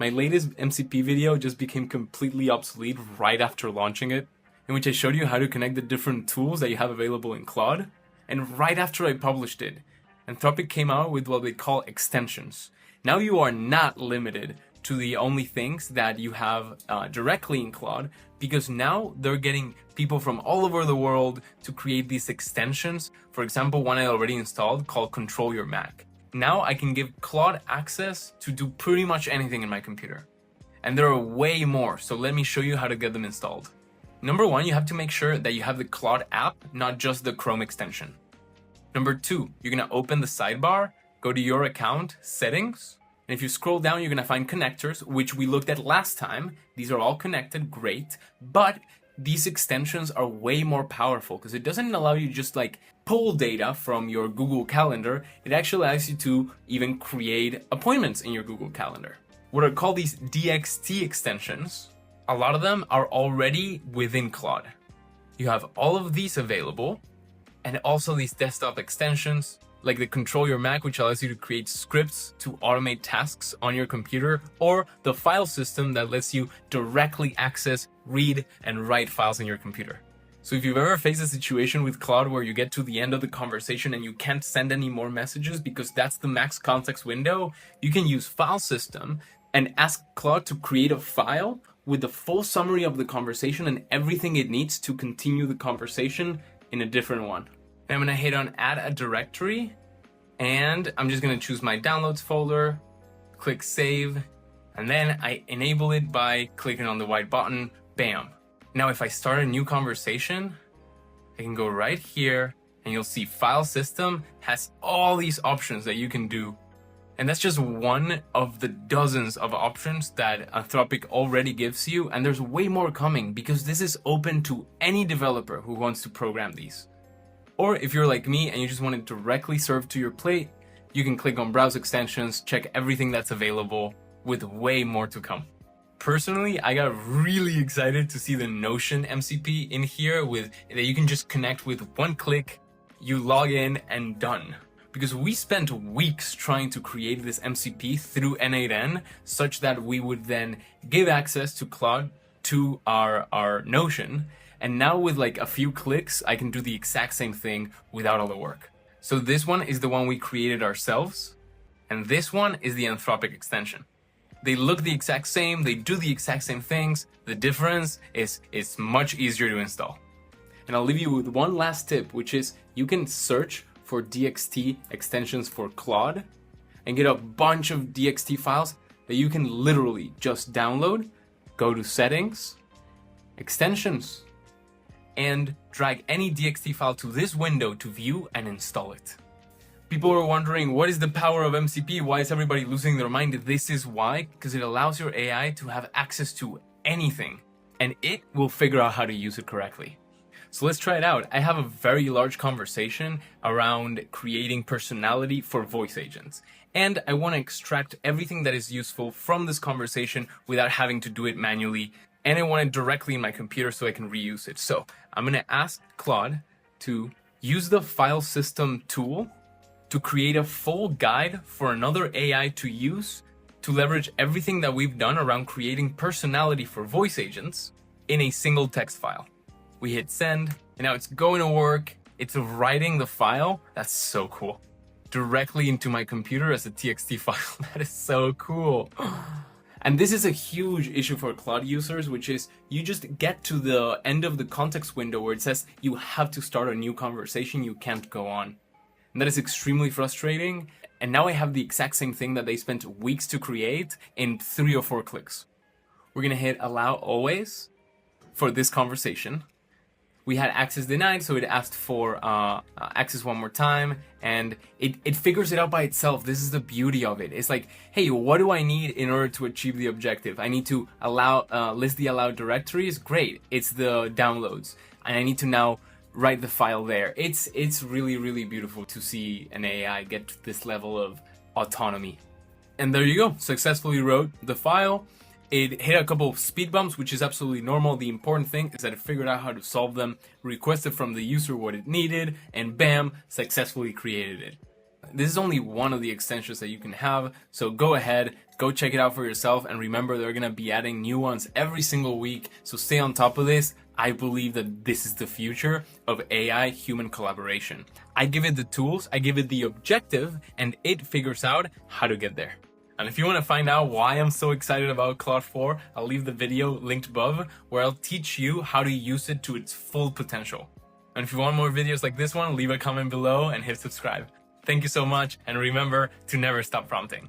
My latest MCP video just became completely obsolete right after launching it, in which I showed you how to connect the different tools that you have available in Claude. And right after I published it, Anthropic came out with what they call extensions. Now you are not limited to the only things that you have directly in Claude, because now they're getting people from all over the world to create these extensions. For example, one I already installed called Control Your Mac. Now I can give Claude access to do pretty much anything in my computer. And there are way more, so let me show you how to get them installed. Number one, you have to make sure that you have the Claude app, not just the Chrome extension. Number two, you're gonna open the sidebar, go to your account, settings, and if you scroll down, you're gonna find connectors, which we looked at last time. These are all connected, great, but these extensions are way more powerful because it doesn't allow you to just like pull data from your Google Calendar. It actually allows you to even create appointments in your Google Calendar. What are called these DXT extensions, a lot of them are already within Claude. You have all of these available, and also these desktop extensions, like the Control Your Mac, which allows you to create scripts to automate tasks on your computer, or the file system that lets you directly access, read, and write files in your computer. So if you've ever faced a situation with Claude where you get to the end of the conversation and you can't send any more messages because that's the max context window, you can use File System and ask Claude to create a file with the full summary of the conversation and everything it needs to continue the conversation in a different one. I'm gonna hit on Add a Directory, and I'm just gonna choose my Downloads folder, click Save, and then I enable it by clicking on the white button, bam. Now if I start a new conversation, I can go right here, and you'll see File System has all these options that you can do. And that's just one of the dozens of options that Anthropic already gives you, and there's way more coming because this is open to any developer who wants to program these. Or if you're like me and you just want it directly served to your plate, you can click on Browse Extensions, check everything that's available, with way more to come. Personally, I got really excited to see the Notion MCP in here that you can just connect with one click, you log in and done. Because we spent weeks trying to create this MCP through N8N such that we would then give access to Claude to our Notion. And now with like a few clicks, I can do the exact same thing without all the work. So this one is the one we created ourselves. And this one is the Anthropic extension. They look the exact same, they do the exact same things. The difference is it's much easier to install. And I'll leave you with one last tip, which is you can search for DXT extensions for Claude and get a bunch of DXT files that you can literally just download, go to Settings, Extensions, and drag any DXT file to this window to view and install it. People are wondering, what is the power of MCP? Why is everybody losing their mind? This is why, because it allows your AI to have access to anything, and it will figure out how to use it correctly. So let's try it out. I have a very large conversation around creating personality for voice agents. And I want to extract everything that is useful from this conversation without having to do it manually. And I want it directly in my computer so I can reuse it. So I'm going to ask Claude to use the File System tool to create a full guide for another AI to use to leverage everything that we've done around creating personality for voice agents in a single text file. We hit send, and now it's going to work. It's writing the file. That's so cool. Directly into my computer as a TXT file. That is so cool. And this is a huge issue for Claude users, which is you just get to the end of the context window where it says you have to start a new conversation, you can't go on. And that is extremely frustrating. And now I have the exact same thing that they spent weeks to create in 3 or 4 clicks. We're gonna hit allow always for this conversation. We had access denied, so it asked for access one more time, and it figures it out by itself. This is the beauty of it. It's like, hey, what do I need in order to achieve the objective? I need to list the allowed directories. Great, it's the downloads, and I need to now write the file there. It's really, really beautiful to see an AI get to this level of autonomy. And there you go, successfully wrote the file. It hit a couple of speed bumps, which is absolutely normal. The important thing is that it figured out how to solve them, requested from the user what it needed, and bam, successfully created it. this is only one of the extensions that you can have, so go ahead, go check it out for yourself, and remember they're gonna be adding new ones every single week, so stay on top of this. I believe that this is the future of AI human collaboration. I give it the tools, I give it the objective, and it figures out how to get there. And if you want to find out why I'm so excited about Claude 4, I'll leave the video linked above where I'll teach you how to use it to its full potential. And if you want more videos like this one, leave a comment below and hit subscribe. Thank you so much, and remember to never stop prompting.